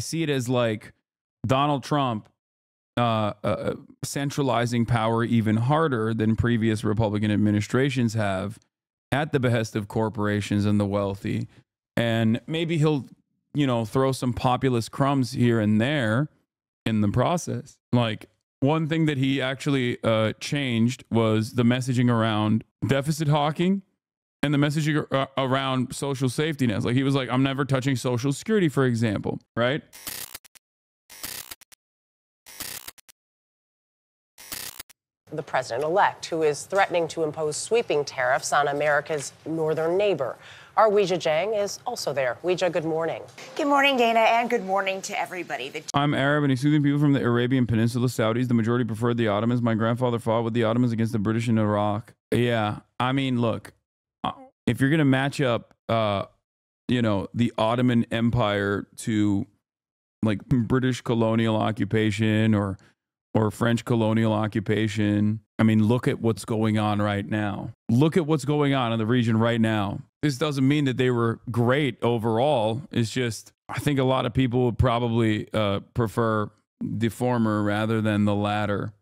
see it as like Donald Trump centralizing power even harder than previous Republican administrations have at the behest of corporations and the wealthy. And maybe he'll, you know, throw some populist crumbs here and there in the process. Like, one thing that he actually changed was the messaging around deficit hawking and the messaging around social safety nets. Like, he was like, I'm never touching Social Security, for example, right? The president-elect, who is threatening to impose sweeping tariffs on America's northern neighbor. Our Weijia Jiang is also there. Weijia, good morning. Good morning, Dana, and good morning to everybody. I'm Arab and excluding people from the Arabian Peninsula, Saudis. The majority preferred the Ottomans. My grandfather fought with the Ottomans against the British in Iraq. Yeah, I mean, look, if you're going to match up, you know, the Ottoman Empire to like British colonial occupation or French colonial occupation. I mean, look at what's going on right now. Look at what's going on in the region right now. This doesn't mean that they were great overall. It's just, I think a lot of people would probably prefer the former rather than the latter.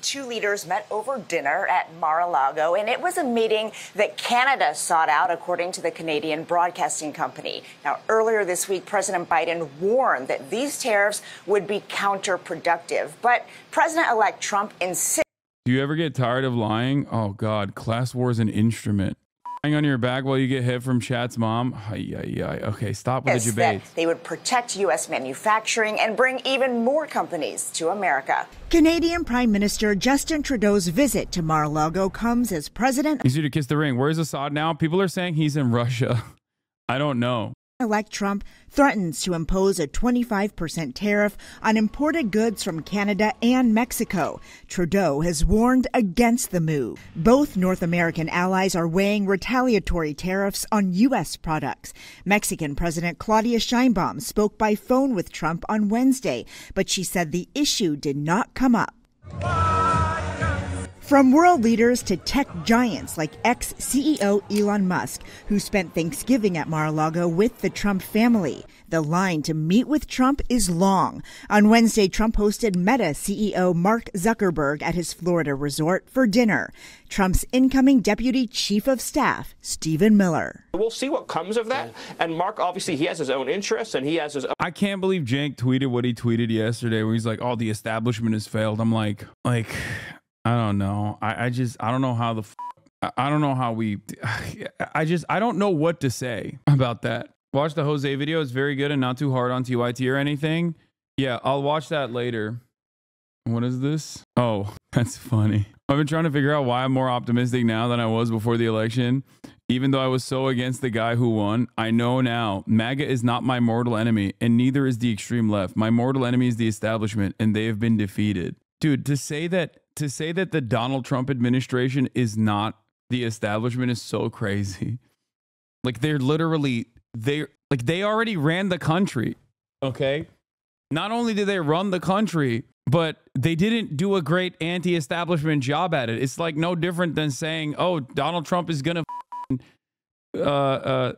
Two leaders met over dinner at Mar-a-Lago, and it was a meeting that Canada sought out, according to the Canadian Broadcasting Company. Now, earlier this week, President Biden warned that these tariffs would be counterproductive. But President-elect Trump insisted. Do you ever get tired of lying? Oh, God, class war is an instrument. Lying on your back while you get hit from Chat's mom? Okay, stop with the debate. They would protect U.S. manufacturing and bring even more companies to America. Canadian Prime Minister Justin Trudeau's visit to Mar-a-Lago comes as President... Easier to kiss the ring. Where's Assad now? People are saying he's in Russia. I don't know. Elect Trump threatens to impose a 25% tariff on imported goods from Canada and Mexico. Trudeau has warned against the move. Both North American allies are weighing retaliatory tariffs on U.S. products. Mexican President Claudia Sheinbaum spoke by phone with Trump on Wednesday, but she said the issue did not come up. From world leaders to tech giants like ex-CEO Elon Musk, who spent Thanksgiving at Mar-a-Lago with the Trump family. The line to meet with Trump is long. On Wednesday, Trump hosted Meta CEO Mark Zuckerberg at his Florida resort for dinner. Trump's incoming deputy chief of staff, Stephen Miller. We'll see what comes of that. And Mark, obviously, he has his own interests and he has his own. I can't believe Cenk tweeted what he tweeted yesterday where he's like, oh, the establishment has failed. I'm like, I don't know. I don't know how I don't know how we, I don't know what to say about that. Watch the Jose video. It's very good and not too hard on TYT or anything. Yeah, I'll watch that later. What is this? Oh, that's funny. I've been trying to figure out why I'm more optimistic now than I was before the election. Even though I was so against the guy who won, I know now MAGA is not my mortal enemy and neither is the extreme left. My mortal enemy is the establishment and they have been defeated. Dude, to say that the Donald Trump administration is not the establishment is so crazy. Like they already ran the country. Okay. Not only did they run the country, but they didn't do a great anti-establishment job at it. It's like no different than saying, oh, Donald Trump is going to,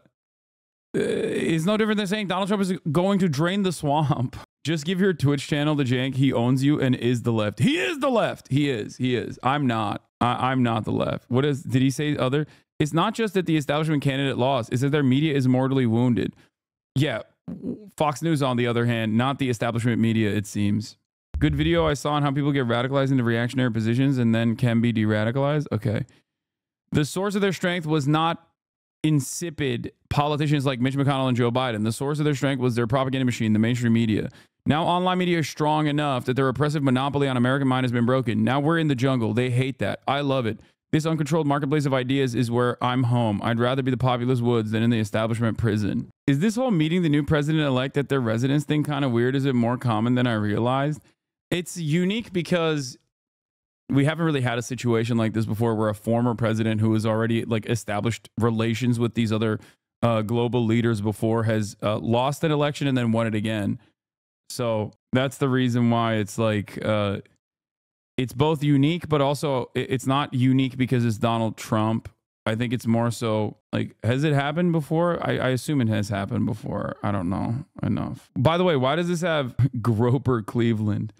is no different than saying Donald Trump is going to drain the swamp. Just give your Twitch channel to Cenk. He owns you and is the left. He is the left. He is. I'm not. I'm not the left. Did he say other? It's not just that the establishment candidate lost. It's that their media is mortally wounded. Yeah. Fox News, on the other hand, not the establishment media, it seems. Good video I saw on how people get radicalized into reactionary positions and then can be de-radicalized. Okay. The source of their strength was not insipid politicians like Mitch McConnell and Joe Biden. The source of their strength was their propaganda machine, the mainstream media. Now online media is strong enough that their oppressive monopoly on American mind has been broken. Now we're in the jungle. They hate that. I love it. This uncontrolled marketplace of ideas is where I'm home. I'd rather be the populous woods than in the establishment prison. Is this whole meeting the new president-elect at their residence thing kind of weird? Is it more common than I realized? It's unique because we haven't really had a situation like this before where a former president who has already like established relations with these other global leaders before has lost an election and then won it again. So that's the reason why it's like it's both unique, but also it's not unique because it's Donald Trump. I think it's more so like, has it happened before? I assume it has happened before. I don't know enough. By the way, why does this have Groper Cleveland?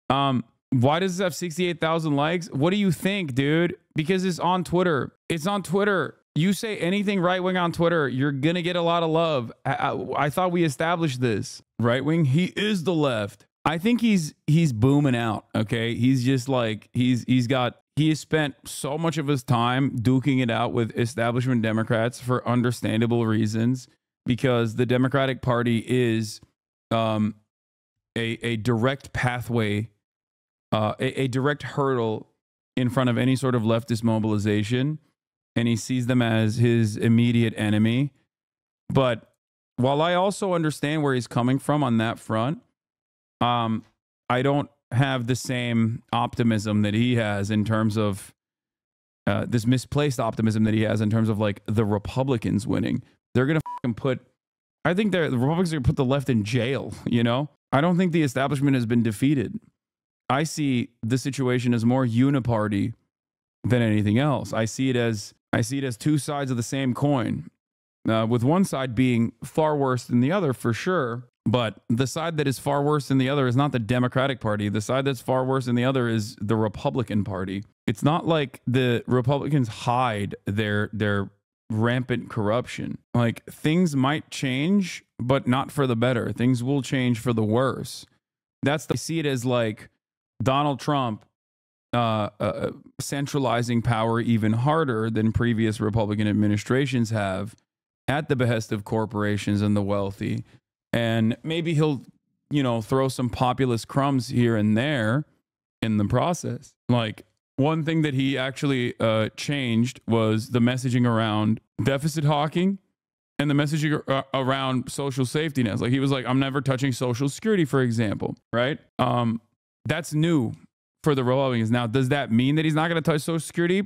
Why does this have 68,000 likes? What do you think, dude? Because it's on Twitter. It's on Twitter. You say anything right wing on Twitter, you're gonna get a lot of love. I thought we established this. Right wing, he is the left. I think he's booming out. Okay, he's just like he has spent so much of his time duking it out with establishment Democrats for understandable reasons, because the Democratic Party is a direct pathway, a direct hurdle in front of any sort of leftist mobilization, and he sees them as his immediate enemy. But while I also understand where he's coming from on that front, I don't have the same optimism that he has in terms of this misplaced optimism that he has in terms of like the Republicans winning. They're going to I think the Republicans are going to put the left in jail, you know? I don't think the establishment has been defeated. I see the situation as more uniparty than anything else. I see it as two sides of the same coin, with one side being far worse than the other for sure. But the side that is far worse than the other is not the Democratic Party. The side that's far worse than the other is the Republican Party. It's not like the Republicans hide their rampant corruption. Like, things might change, but not for the better. Things will change for the worse. I see it as like Donald Trump centralizing power even harder than previous Republican administrations have at the behest of corporations and the wealthy. And maybe he'll, throw some populist crumbs here and there in the process. Like, one thing that he actually changed was the messaging around deficit hawking and the messaging around social safety nets. Like, he was like, I'm never touching Social Security, for example, right? That's new for the Republicans. Now, does that mean that he's not going to touch Social Security?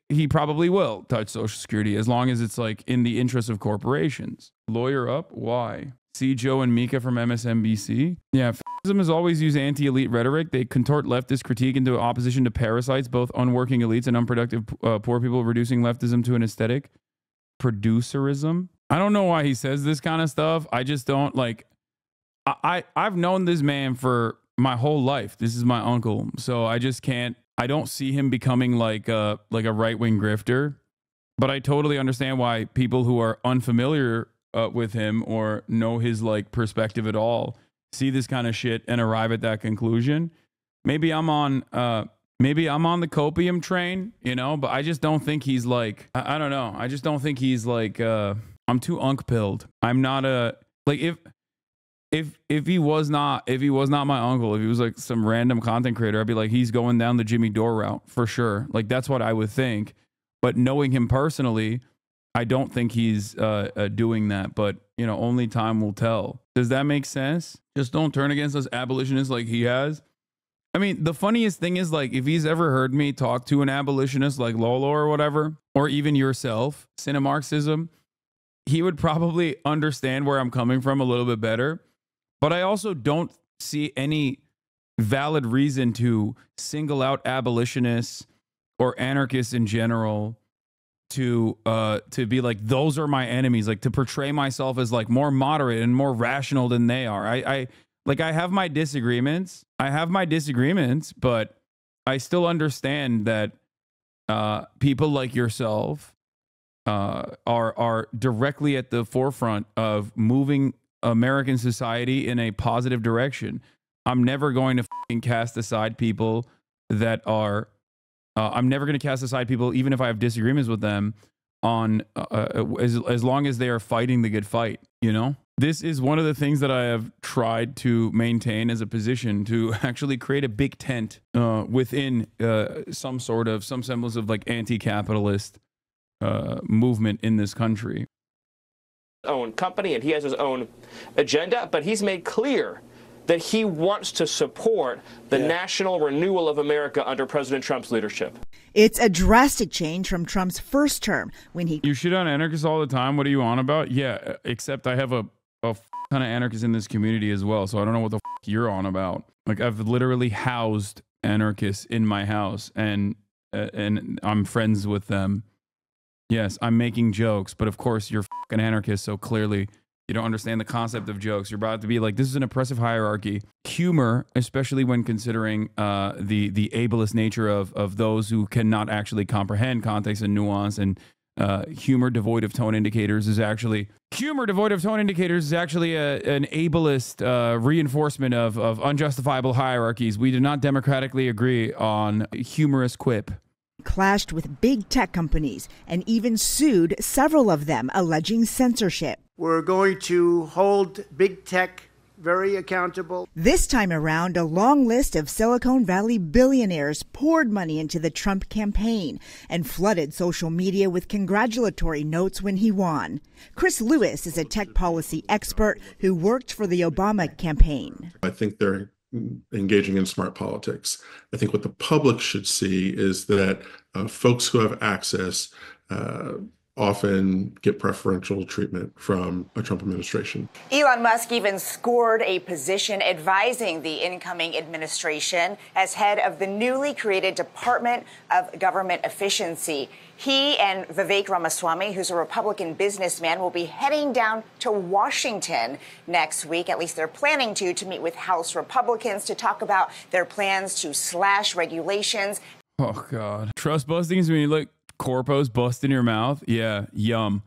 He probably will touch Social Security as long as it's like in the interest of corporations. Lawyer up? Why? See Joe and Mika from MSNBC. Yeah, fascism has always used anti-elite rhetoric. They contort leftist critique into opposition to parasites, both unworking elites and unproductive poor people, reducing leftism to an aesthetic. Producerism. I don't know why he says this kind of stuff. I just don't like. I've known this man for my whole life. This is my uncle, so I just can't. I don't see him becoming like a right-wing grifter. But I totally understand why people who are unfamiliar with him or know his like perspective at all see this kind of shit and arrive at that conclusion. Maybe I'm on the copium train, but I just don't think he's like, I don't know. I just don't think he's like, I'm too unk-pilled. I'm not if he was not my uncle, if he was like some random content creator, I'd be like, he's going down the Jimmy Dore route for sure. Like, that's what I would think. But knowing him personally, I don't think he's doing that, but only time will tell. Does that make sense? Just don't turn against us abolitionists like he has. I mean, the funniest thing is, like, if he's ever heard me talk to an abolitionist like Lolo or whatever, or even yourself, Cinemarxism, he would probably understand where I'm coming from a little bit better. But I also don't see any valid reason to single out abolitionists or anarchists in general to be like, those are my enemies, like to portray myself as like more moderate and more rational than they are. I have my disagreements. But I still understand that people like yourself are directly at the forefront of moving American society in a positive direction. I'm never going to cast aside people that are I'm never going to cast aside people, even if I have disagreements with them, on as long as they are fighting the good fight. This is one of the things that I have tried to maintain as a position, to actually create a big tent within some semblance of like anti-capitalist movement in this country. Own company, and he has his own agenda, but he's made clear that he wants to support the national renewal of America under President Trump's leadership. It's a drastic change from Trump's first term when he... You shit on anarchists all the time. What are you on about? Yeah, except I have a ton of anarchists in this community as well, so I don't know what the you're on about. Like, I've literally housed anarchists in my house, and I'm friends with them. Yes, I'm making jokes, but of course you're fucking anarchist, so clearly you don't understand the concept of jokes. You're about to be like, this is an oppressive hierarchy. Humor, especially when considering the ableist nature of those who cannot actually comprehend context and nuance, and humor devoid of tone indicators is actually an ableist reinforcement of unjustifiable hierarchies. We do not democratically agree on humorous quip. Clashed with big tech companies and even sued several of them, alleging censorship. We're going to hold big tech very accountable. This time around, a long list of Silicon Valley billionaires poured money into the Trump campaign and flooded social media with congratulatory notes when he won. Chris Lewis is a tech policy expert who worked for the Obama campaign. I think they're engaging in smart politics. I think what the public should see is that folks who have access often get preferential treatment from a Trump administration. Elon Musk even scored a position advising the incoming administration as head of the newly created Department of Government Efficiency. He and Vivek Ramaswamy, who's a Republican businessman, will be heading down to Washington next week. At least they're planning to meet with House Republicans to talk about their plans to slash regulations. Oh, God. Trust busting is when you look corpos bust in your mouth. Yeah, yum.